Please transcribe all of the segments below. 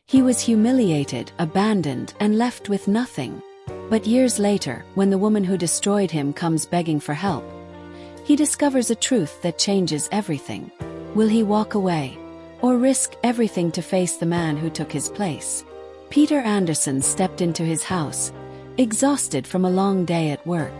He was humiliated, abandoned, and left with nothing. But years later, when the woman who destroyed him comes begging for help, he discovers a truth that changes everything. Will he walk away, or risk everything to face the man who took his place? Peter Anderson stepped into his house, exhausted from a long day at work.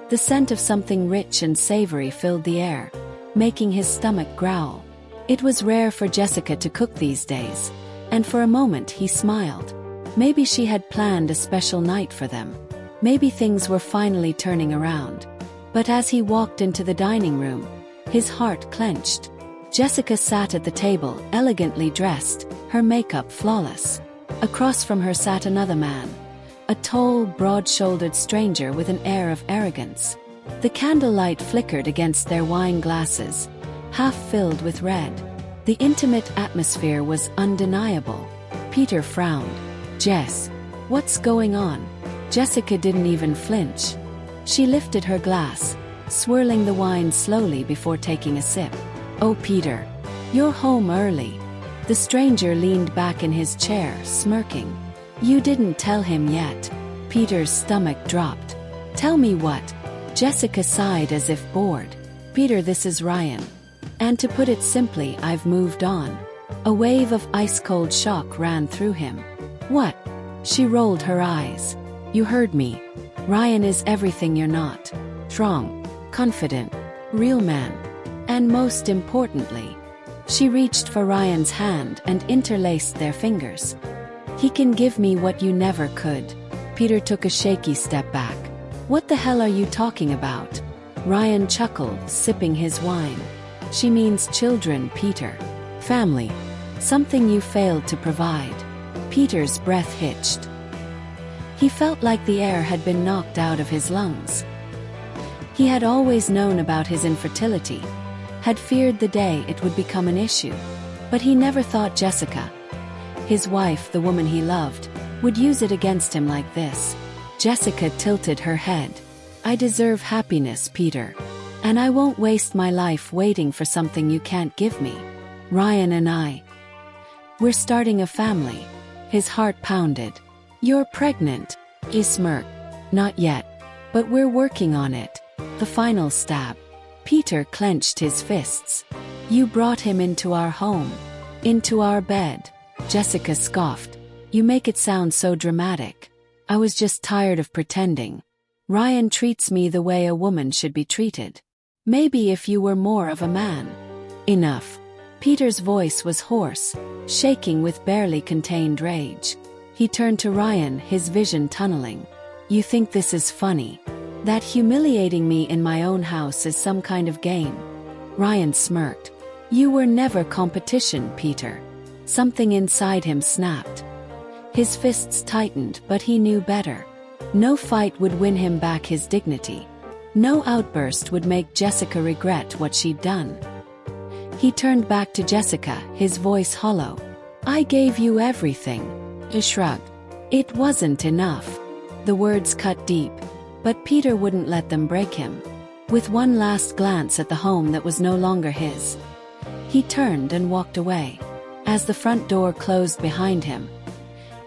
The scent of something rich and savory filled the air, making his stomach growl. It was rare for Jessica to cook these days, and for a moment he smiled. Maybe she had planned a special night for them. Maybe things were finally turning around. But as he walked into the dining room, his heart clenched. Jessica sat at the table, elegantly dressed, her makeup flawless. Across from her sat another man, a tall, broad-shouldered stranger with an air of arrogance. The candlelight flickered against their wine glasses, half filled with red. The intimate atmosphere was undeniable. Peter frowned. "Jess, what's going on?" Jessica didn't even flinch. She lifted her glass, swirling the wine slowly before taking a sip. "Oh, Peter, you're home early." The stranger leaned back in his chair, smirking. "You didn't tell him yet." Peter's stomach dropped. "Tell me what?" Jessica sighed as if bored. "Peter, this is Ryan. And to put it simply, I've moved on." A wave of ice-cold shock ran through him. "What?" She rolled her eyes. "You heard me. Ryan is everything you're not. Strong, confident, real man. And most importantly," she reached for Ryan's hand and interlaced their fingers. "He can give me what you never could." Peter took a shaky step back. "What the hell are you talking about?" Ryan chuckled, sipping his wine. "She means children, Peter. Family. Something you failed to provide." Peter's breath hitched. He felt like the air had been knocked out of his lungs. He had always known about his infertility, had feared the day it would become an issue. But he never thought Jessica, his wife, the woman he loved, would use it against him like this. Jessica tilted her head. "I deserve happiness, Peter. And I won't waste my life waiting for something you can't give me. Ryan and we're starting a family." His heart pounded. "You're pregnant?" He smirked. "Not yet. But we're working on it." The final stab. Peter clenched his fists. "You brought him into our home. Into our bed." Jessica scoffed. "You make it sound so dramatic. I was just tired of pretending. Ryan treats me the way a woman should be treated. Maybe if you were more of a man." "Enough." Peter's voice was hoarse, shaking with barely contained rage. He turned to Ryan, his vision tunneling. "You think this is funny? That humiliating me in my own house is some kind of game?" Ryan smirked. "You were never competition, Peter." Something inside him snapped. His fists tightened, but he knew better. No fight would win him back his dignity. No outburst would make Jessica regret what she'd done. He turned back to Jessica, his voice hollow. "I gave you everything." He shrugged. "It wasn't enough." The words cut deep, but Peter wouldn't let them break him. With one last glance at the home that was no longer his, he turned and walked away. As the front door closed behind him,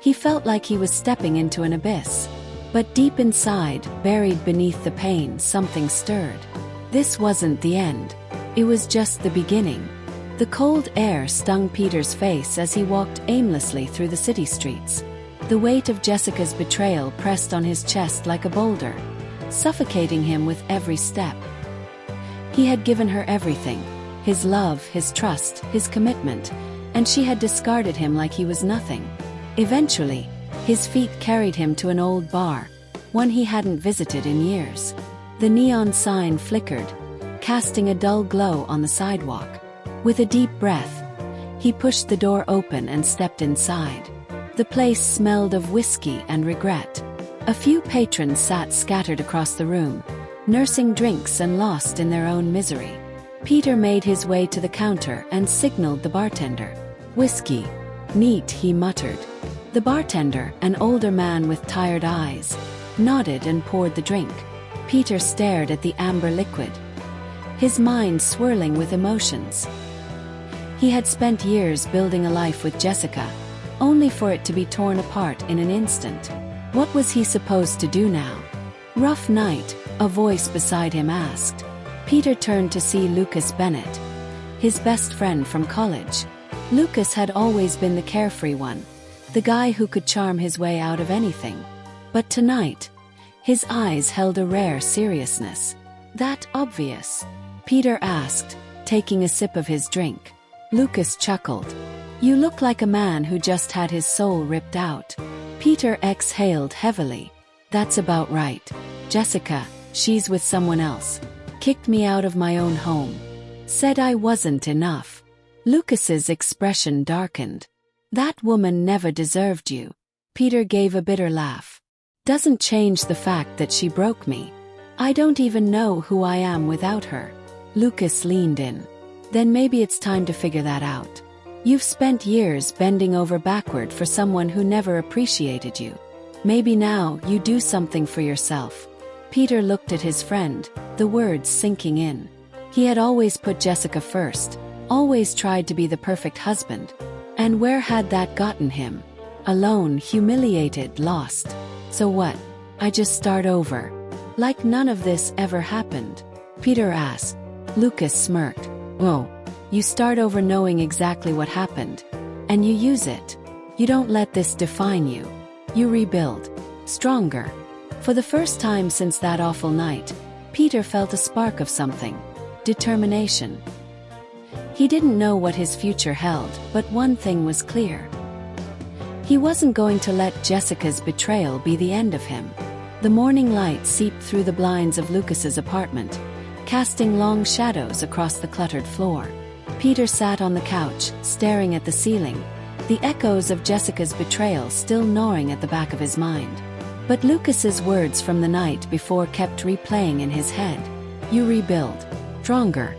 he felt like he was stepping into an abyss. But deep inside, buried beneath the pain, something stirred. This wasn't the end. It was just the beginning. The cold air stung Peter's face as he walked aimlessly through the city streets. The weight of Jessica's betrayal pressed on his chest like a boulder, suffocating him with every step. He had given her everything: his love, his trust, his commitment, and she had discarded him like he was nothing. Eventually, his feet carried him to an old bar, one he hadn't visited in years. The neon sign flickered, casting a dull glow on the sidewalk. With a deep breath, he pushed the door open and stepped inside. The place smelled of whiskey and regret. A few patrons sat scattered across the room, nursing drinks and lost in their own misery. Peter made his way to the counter and signaled the bartender. "Whiskey. Neat," he muttered. The bartender, an older man with tired eyes, nodded and poured the drink. Peter stared at the amber liquid, his mind swirling with emotions. He had spent years building a life with Jessica, only for it to be torn apart in an instant. What was he supposed to do now? "Rough night," a voice beside him asked. Peter turned to see Lucas Bennett, his best friend from college. Lucas had always been the carefree one, the guy who could charm his way out of anything. But tonight, his eyes held a rare seriousness. "That obvious?" Peter asked, taking a sip of his drink. Lucas chuckled. "You look like a man who just had his soul ripped out." Peter exhaled heavily. "That's about right. Jessica, she's with someone else. Kicked me out of my own home. Said I wasn't enough." Lucas's expression darkened. "That woman never deserved you." Peter gave a bitter laugh. "Doesn't change the fact that she broke me. I don't even know who I am without her." Lucas leaned in. "Then maybe it's time to figure that out. You've spent years bending over backward for someone who never appreciated you. Maybe now you do something for yourself." Peter looked at his friend, the words sinking in. He had always put Jessica first, always tried to be the perfect husband. And where had that gotten him? Alone, humiliated, lost. So what? I just start over. Like none of this ever happened? Peter asked. Lucas smirked. "Oh, you start over knowing exactly what happened. And you use it. You don't let this define you. You rebuild. Stronger." For the first time since that awful night, Peter felt a spark of something. Determination. He didn't know what his future held, but one thing was clear. He wasn't going to let Jessica's betrayal be the end of him. The morning light seeped through the blinds of Lucas's apartment, casting long shadows across the cluttered floor. Peter sat on the couch, staring at the ceiling, the echoes of Jessica's betrayal still gnawing at the back of his mind. But Lucas's words from the night before kept replaying in his head. You rebuild. Stronger.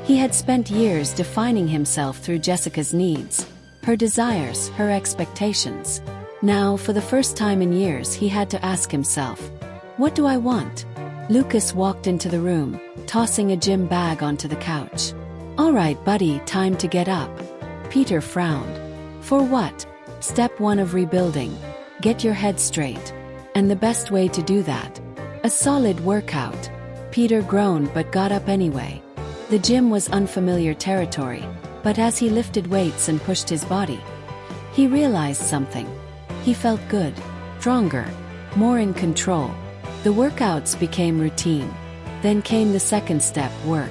He had spent years defining himself through Jessica's needs, her desires, her expectations. Now, for the first time in years, he had to ask himself, what do I want? Lucas walked into the room, tossing a gym bag onto the couch. All right, buddy, time to get up. Peter frowned. For what? Step 1 of rebuilding. Get your head straight. And the best way to do that? A solid workout. Peter groaned but got up anyway. The gym was unfamiliar territory, but as he lifted weights and pushed his body, he realized something. He felt good, stronger, more in control. The workouts became routine. Then came the second step, work.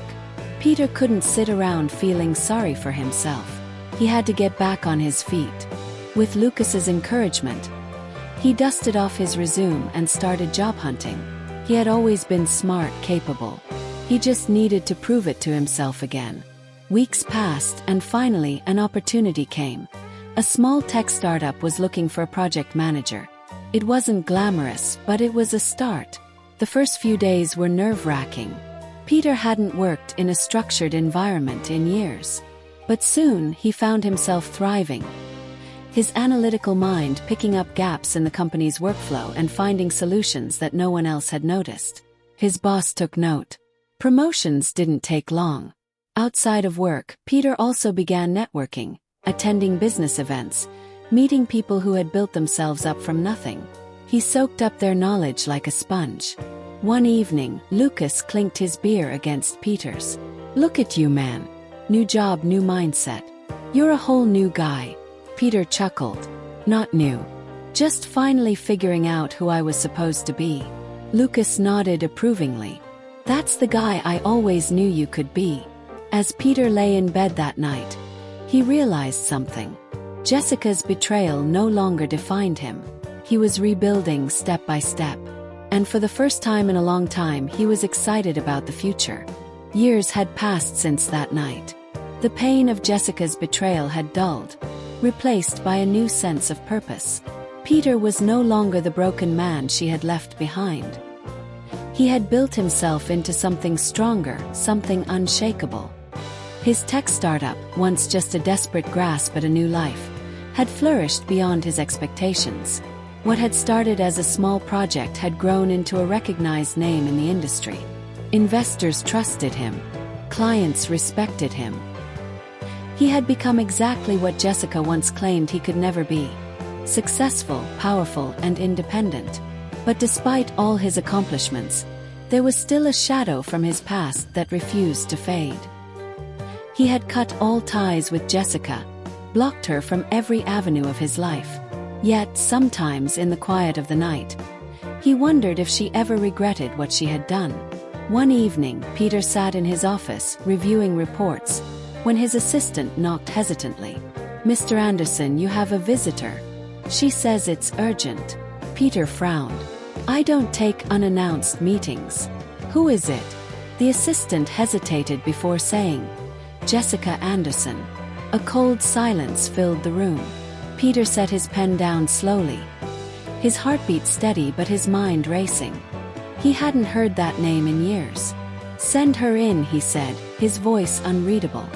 Peter couldn't sit around feeling sorry for himself. He had to get back on his feet. With Lucas's encouragement, he dusted off his resume and started job hunting. He had always been smart, capable. He just needed to prove it to himself again. Weeks passed and finally an opportunity came. A small tech startup was looking for a project manager. It wasn't glamorous, but it was a start. The first few days were nerve-wracking. Peter hadn't worked in a structured environment in years. But soon he found himself thriving. His analytical mind picking up gaps in the company's workflow and finding solutions that no one else had noticed. His boss took note. Promotions didn't take long. Outside of work, Peter also began networking, attending business events, meeting people who had built themselves up from nothing. He soaked up their knowledge like a sponge. One evening, Lucas clinked his beer against Peter's. Look at you, man. New job, new mindset. You're a whole new guy. Peter chuckled. Not new. Just finally figuring out who I was supposed to be. Lucas nodded approvingly. That's the guy I always knew you could be. As Peter lay in bed that night, he realized something. Jessica's betrayal no longer defined him. He was rebuilding step by step. And for the first time in a long time, he was excited about the future. Years had passed since that night. The pain of Jessica's betrayal had dulled, replaced by a new sense of purpose. Peter was no longer the broken man she had left behind. He had built himself into something stronger, something unshakable. His tech startup, once just a desperate grasp at a new life, had flourished beyond his expectations. What had started as a small project had grown into a recognized name in the industry. Investors trusted him. Clients respected him. He had become exactly what Jessica once claimed he could never be: successful, powerful, and independent. But despite all his accomplishments, there was still a shadow from his past that refused to fade. He had cut all ties with Jessica, blocked her from every avenue of his life. Yet, sometimes in the quiet of the night, he wondered if she ever regretted what she had done. One evening, Peter sat in his office, reviewing reports, when his assistant knocked hesitantly. "Mr. Anderson, you have a visitor. She says it's urgent." Peter frowned. "I don't take unannounced meetings." "Who is it?" The assistant hesitated before saying, "Jessica Anderson." A cold silence filled the room. Peter set his pen down slowly, his heartbeat steady but his mind racing. He hadn't heard that name in years. "Send her in," he said, his voice unreadable.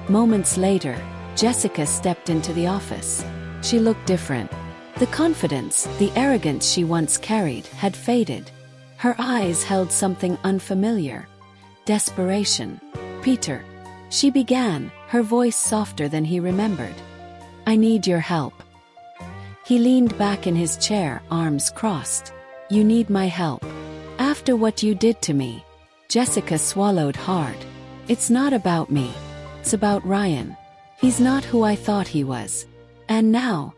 Moments later, Jessica stepped into the office. She looked different. The confidence, the arrogance she once carried, had faded. Her eyes held something unfamiliar: desperation. "Peter," she began, her voice softer than he remembered. "I need your help." He leaned back in his chair, arms crossed. "You need my help? After what you did to me?" Jessica swallowed hard. "It's not about me. It's about Ryan. He's not who I thought he was. And now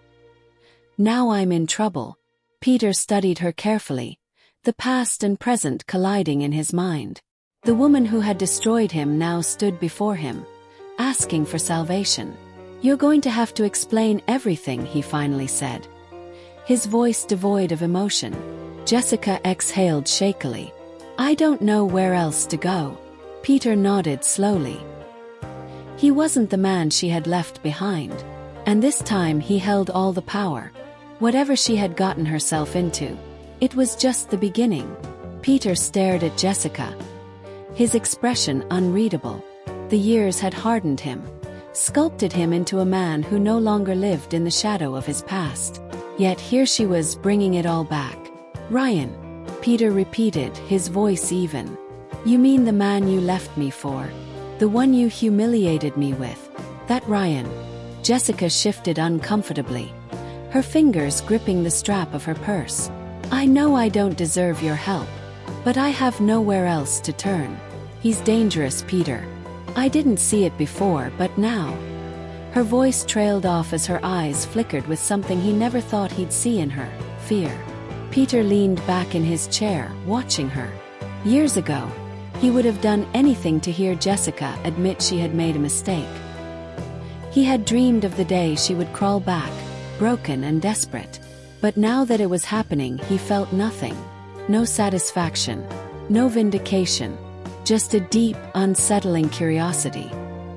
I'm in trouble." Peter studied her carefully, the past and present colliding in his mind. The woman who had destroyed him now stood before him, asking for salvation. "You're going to have to explain everything," he finally said, his voice devoid of emotion. Jessica exhaled shakily. "I don't know where else to go." Peter nodded slowly. He wasn't the man she had left behind, and this time he held all the power. Whatever she had gotten herself into, it was just the beginning. Peter stared at Jessica, his expression unreadable. The years had hardened him, sculpted him into a man who no longer lived in the shadow of his past. Yet here she was, bringing it all back. "Ryan," Peter repeated, his voice even. "You mean the man you left me for? The one you humiliated me with? That Ryan?" Jessica shifted uncomfortably, her fingers gripping the strap of her purse. "I know I don't deserve your help, but I have nowhere else to turn. He's dangerous, Peter. I didn't see it before, but now." Her voice trailed off as her eyes flickered with something he never thought he'd see in her: fear. Peter leaned back in his chair, watching her. Years ago, he would have done anything to hear Jessica admit she had made a mistake. He had dreamed of the day she would crawl back, broken and desperate. But now that it was happening, he felt nothing. No satisfaction, no vindication, just a deep, unsettling curiosity.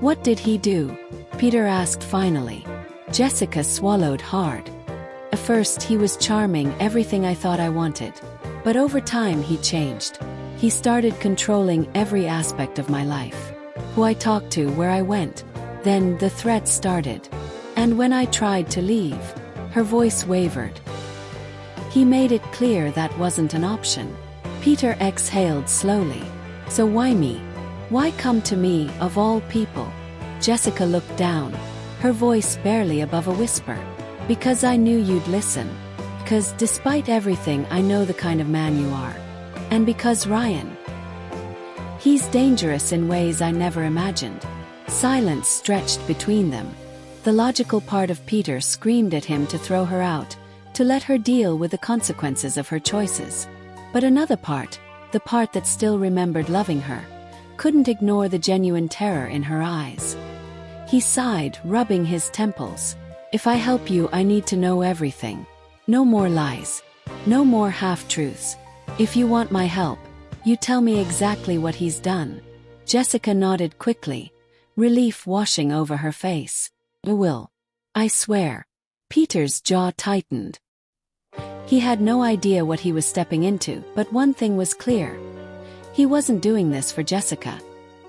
"What did he do?" Peter asked finally. Jessica swallowed hard. "At first he was charming, everything I thought I wanted. But over time he changed. He started controlling every aspect of my life. Who I talked to, where I went. Then the threats started. And when I tried to leave," her voice wavered, "he made it clear that wasn't an option." Peter exhaled slowly. "So why me? Why come to me, of all people?" Jessica looked down, her voice barely above a whisper. "Because I knew you'd listen. Because despite everything, I know the kind of man you are. And because Ryan, he's dangerous in ways I never imagined." Silence stretched between them. The logical part of Peter screamed at him to throw her out, to let her deal with the consequences of her choices. But another part, the part that still remembered loving her, couldn't ignore the genuine terror in her eyes. He sighed, rubbing his temples. "If I help you, I need to know everything. No more lies. No more half-truths. If you want my help, you tell me exactly what he's done." Jessica nodded quickly, relief washing over her face. "I will. I swear." Peter's jaw tightened. He had no idea what he was stepping into, but one thing was clear. He wasn't doing this for Jessica.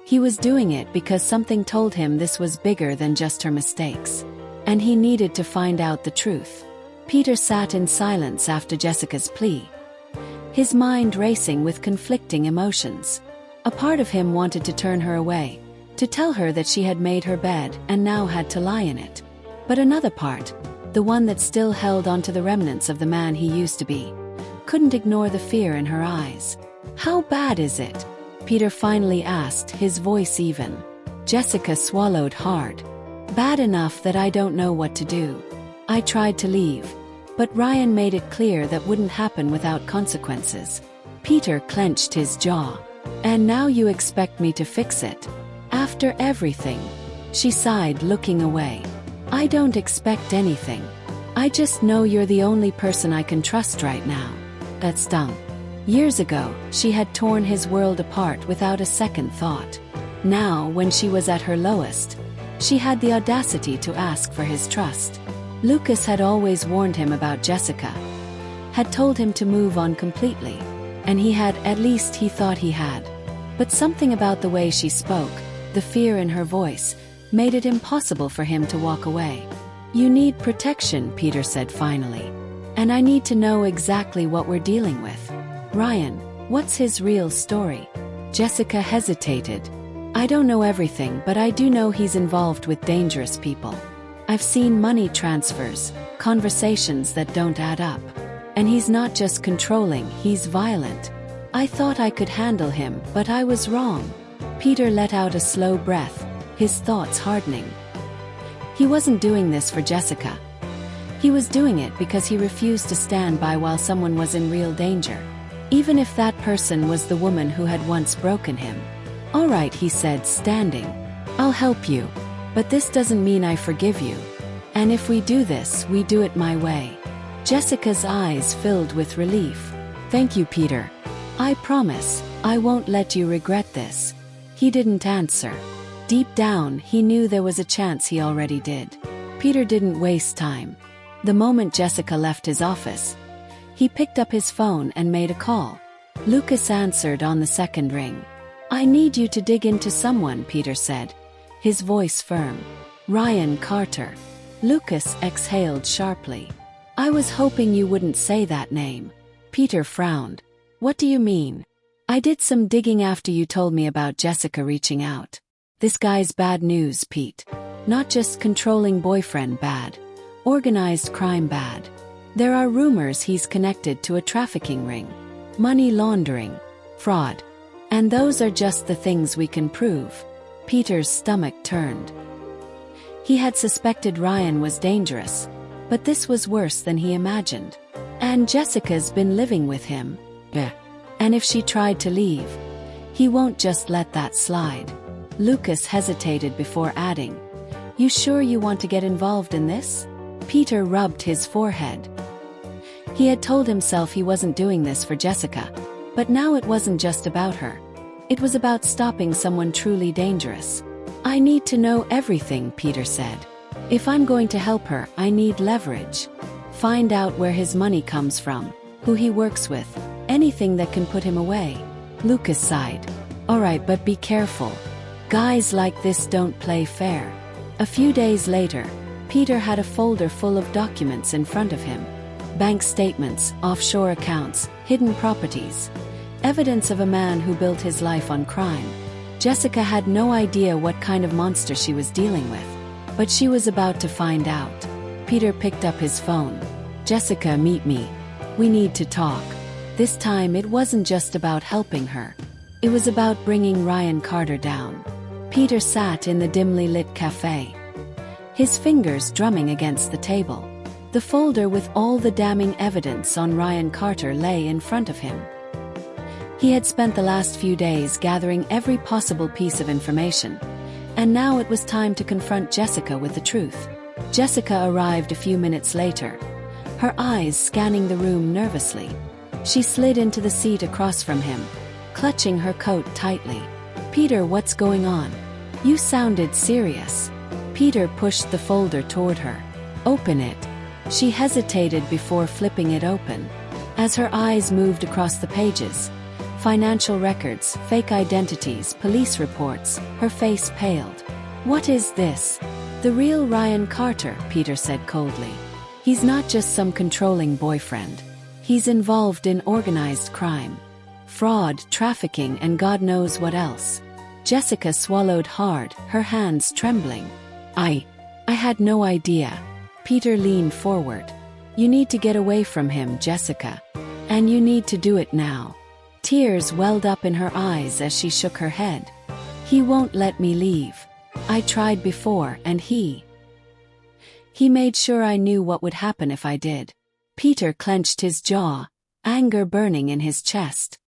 He was doing it because something told him this was bigger than just her mistakes. And he needed to find out the truth. Peter sat in silence after Jessica's plea, his mind racing with conflicting emotions. A part of him wanted to turn her away, To tell her that she had made her bed and now had to lie in it. But another part, the one that still held onto the remnants of the man he used to be, couldn't ignore the fear in her eyes. "How bad is it?" Peter finally asked, his voice even. Jessica swallowed hard. "Bad enough that I don't know what to do. I tried to leave, but Ryan made it clear that wouldn't happen without consequences." Peter clenched his jaw. "And now you expect me to fix it? After everything?" She sighed, looking away. "I don't expect anything. I just know you're the only person I can trust right now." That stung. Years ago, she had torn his world apart without a second thought. Now, when she was at her lowest, she had the audacity to ask for his trust. Lucas had always warned him about Jessica, had told him to move on completely, and he had, at least he thought he had. But something about the way she spoke, the fear in her voice, made it impossible for him to walk away. "You need protection," Peter said finally. "And I need to know exactly what we're dealing with. Ryan, what's his real story?" Jessica hesitated. "I don't know everything, but I do know he's involved with dangerous people. I've seen money transfers, conversations that don't add up. And he's not just controlling, he's violent. I thought I could handle him, but I was wrong." Peter let out a slow breath, his thoughts hardening. He wasn't doing this for Jessica. He was doing it because he refused to stand by while someone was in real danger, even if that person was the woman who had once broken him. "All right," he said, standing. "I'll help you. But this doesn't mean I forgive you. And if we do this, we do it my way." Jessica's eyes filled with relief. "Thank you, Peter. I promise, I won't let you regret this." He didn't answer. Deep down, he knew there was a chance he already did. Peter didn't waste time. The moment Jessica left his office, he picked up his phone and made a call. Lucas answered on the second ring. "I need you to dig into someone," Peter said, his voice firm. "Ryan Carter." Lucas exhaled sharply. "I was hoping you wouldn't say that name." Peter frowned. "What do you mean?" "I did some digging after you told me about Jessica reaching out. This guy's bad news, Pete. Not just controlling boyfriend bad. Organized crime bad. There are rumors he's connected to a trafficking ring. Money laundering. Fraud. And those are just the things we can prove." Peter's stomach turned. He had suspected Ryan was dangerous, but this was worse than he imagined. And Jessica's been living with him. And if she tried to leave, he won't just let that slide. Lucas hesitated before adding, "You sure you want to get involved in this?" Peter rubbed his forehead. He had told himself he wasn't doing this for Jessica, but now it wasn't just about her. It was about stopping someone truly dangerous. "I need to know everything," Peter said. "If I'm going to help her, I need leverage. Find out where his money comes from, who he works with, anything that can put him away." Lucas sighed. "All right, but be careful. Guys like this don't play fair." A few days later, Peter had a folder full of documents in front of him. Bank statements, offshore accounts, hidden properties. Evidence of a man who built his life on crime. Jessica had no idea what kind of monster she was dealing with, but she was about to find out. Peter picked up his phone. "Jessica, meet me. We need to talk." This time it wasn't just about helping her. It was about bringing Ryan Carter down. Peter sat in the dimly lit cafe, his fingers drumming against the table. The folder with all the damning evidence on Ryan Carter lay in front of him. He had spent the last few days gathering every possible piece of information, and now it was time to confront Jessica with the truth. Jessica arrived a few minutes later, her eyes scanning the room nervously. She slid into the seat across from him, clutching her coat tightly. "Peter, what's going on? You sounded serious." Peter pushed the folder toward her. "Open it." She hesitated before flipping it open. As her eyes moved across the pages, financial records, fake identities, police reports, her face paled. "What is this?" "The real Ryan Carter," Peter said coldly. "He's not just some controlling boyfriend. He's involved in organized crime. Fraud, trafficking, and God knows what else." Jessica swallowed hard, her hands trembling. I had no idea. Peter leaned forward. You need to get away from him, Jessica. And you need to do it now. Tears welled up in her eyes as she shook her head. He won't let me leave. I tried before and he made sure I knew what would happen if I did. Peter clenched his jaw, anger burning in his chest.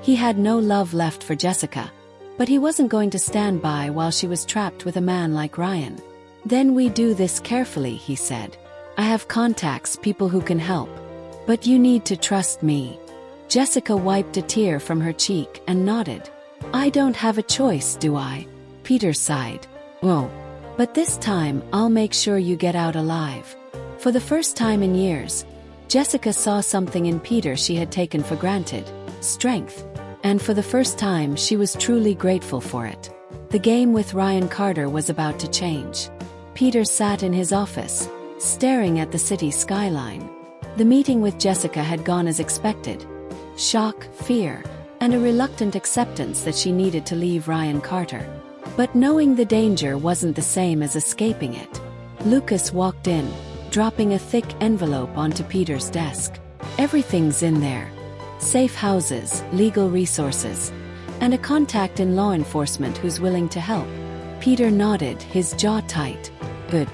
He had no love left for Jessica, but he wasn't going to stand by while she was trapped with a man like Ryan. Then we do this carefully, he said. I have contacts, people who can help. But you need to trust me. Jessica wiped a tear from her cheek and nodded. I don't have a choice, do I? Peter sighed. Oh. But this time, I'll make sure you get out alive. For the first time in years, Jessica saw something in Peter she had taken for granted: strength. And for the first time, she was truly grateful for it. The game with Ryan Carter was about to change. Peter sat in his office, staring at the city skyline. The meeting with Jessica had gone as expected. Shock, fear, and a reluctant acceptance that she needed to leave Ryan Carter. But knowing the danger wasn't the same as escaping it. Lucas walked in, dropping a thick envelope onto Peter's desk. Everything's in there. Safe houses, legal resources, and a contact in law enforcement who's willing to help. Peter nodded, his jaw tight. But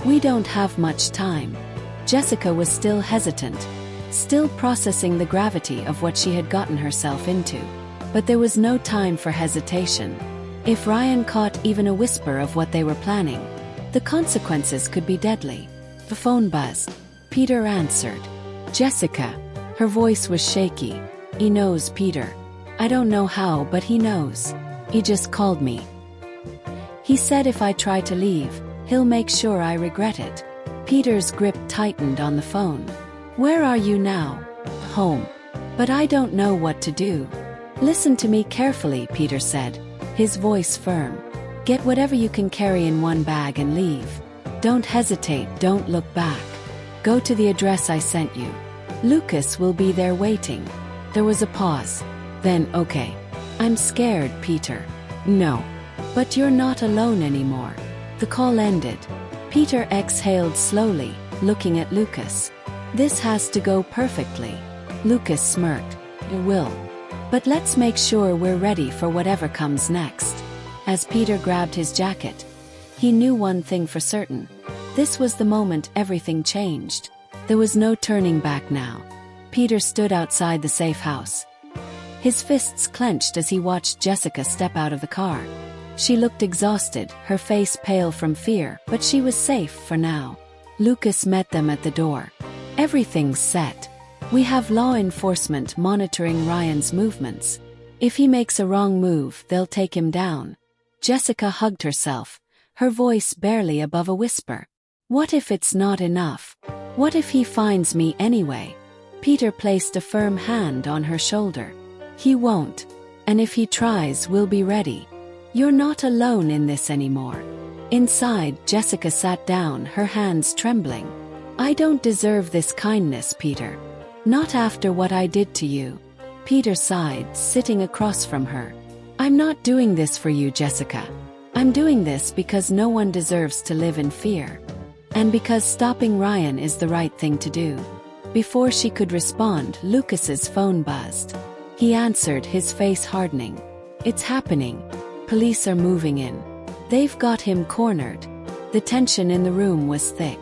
we don't have much time. Jessica was still hesitant, still processing the gravity of what she had gotten herself into. But there was no time for hesitation. If Ryan caught even a whisper of what they were planning, the consequences could be deadly. The phone buzzed. Peter answered. Jessica. Her voice was shaky. He knows, Peter. I don't know how, but he knows. He just called me. He said if I try to leave, he'll make sure I regret it. Peter's grip tightened on the phone. Where are you now? Home. But I don't know what to do. Listen to me carefully, Peter said, his voice firm. Get whatever you can carry in one bag and leave. Don't hesitate, don't look back. Go to the address I sent you. Lucas will be there waiting. There was a pause. Then, okay. I'm scared, Peter. No. But you're not alone anymore. The call ended. Peter exhaled slowly, looking at Lucas. This has to go perfectly. Lucas smirked. It will. But let's make sure we're ready for whatever comes next. As Peter grabbed his jacket, he knew one thing for certain. This was the moment everything changed. There was no turning back now. Peter stood outside the safe house. His fists clenched as he watched Jessica step out of the car. She looked exhausted, her face pale from fear, but she was safe for now. Lucas met them at the door. Everything's set. We have law enforcement monitoring Ryan's movements. If he makes a wrong move, they'll take him down. Jessica hugged herself, her voice barely above a whisper. What if it's not enough? What if he finds me anyway? Peter placed a firm hand on her shoulder. He won't. And if he tries, we'll be ready. You're not alone in this anymore. Inside, Jessica sat down, her hands trembling. I don't deserve this kindness, Peter. Not after what I did to you. Peter sighed, sitting across from her. I'm not doing this for you, Jessica. I'm doing this because no one deserves to live in fear. And because stopping Ryan is the right thing to do. Before she could respond, Lucas's phone buzzed. He answered, his face hardening. It's happening. Police are moving in. They've got him cornered. The tension in the room was thick.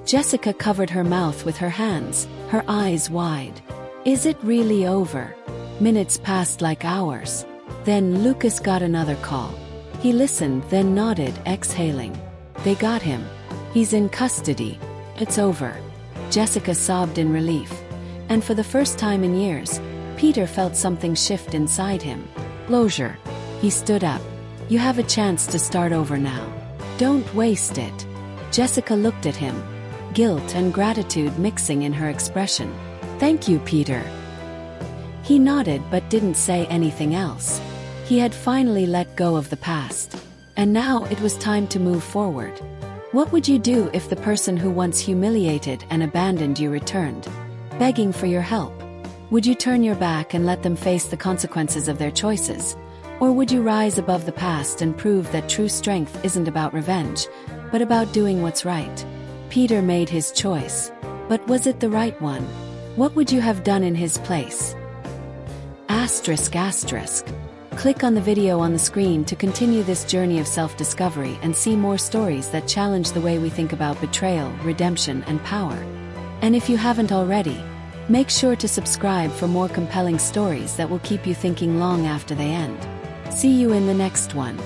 Jessica covered her mouth with her hands, her eyes wide. Is it really over? Minutes passed like hours. Then Lucas got another call. He listened, then nodded, exhaling. They got him. He's in custody. It's over. Jessica sobbed in relief. And for the first time in years, Peter felt something shift inside him. Closure. He stood up. You have a chance to start over now. Don't waste it. Jessica looked at him, guilt and gratitude mixing in her expression. Thank you, Peter. He nodded but didn't say anything else. He had finally let go of the past. And now it was time to move forward. What would you do if the person who once humiliated and abandoned you returned, begging for your help? Would you turn your back and let them face the consequences of their choices? Or would you rise above the past and prove that true strength isn't about revenge, but about doing what's right? Peter made his choice. But was it the right one? What would you have done in his place? Asterisk asterisk. Click on the video on the screen to continue this journey of self-discovery and see more stories that challenge the way we think about betrayal, redemption, and power. And if you haven't already, make sure to subscribe for more compelling stories that will keep you thinking long after they end. See you in the next one.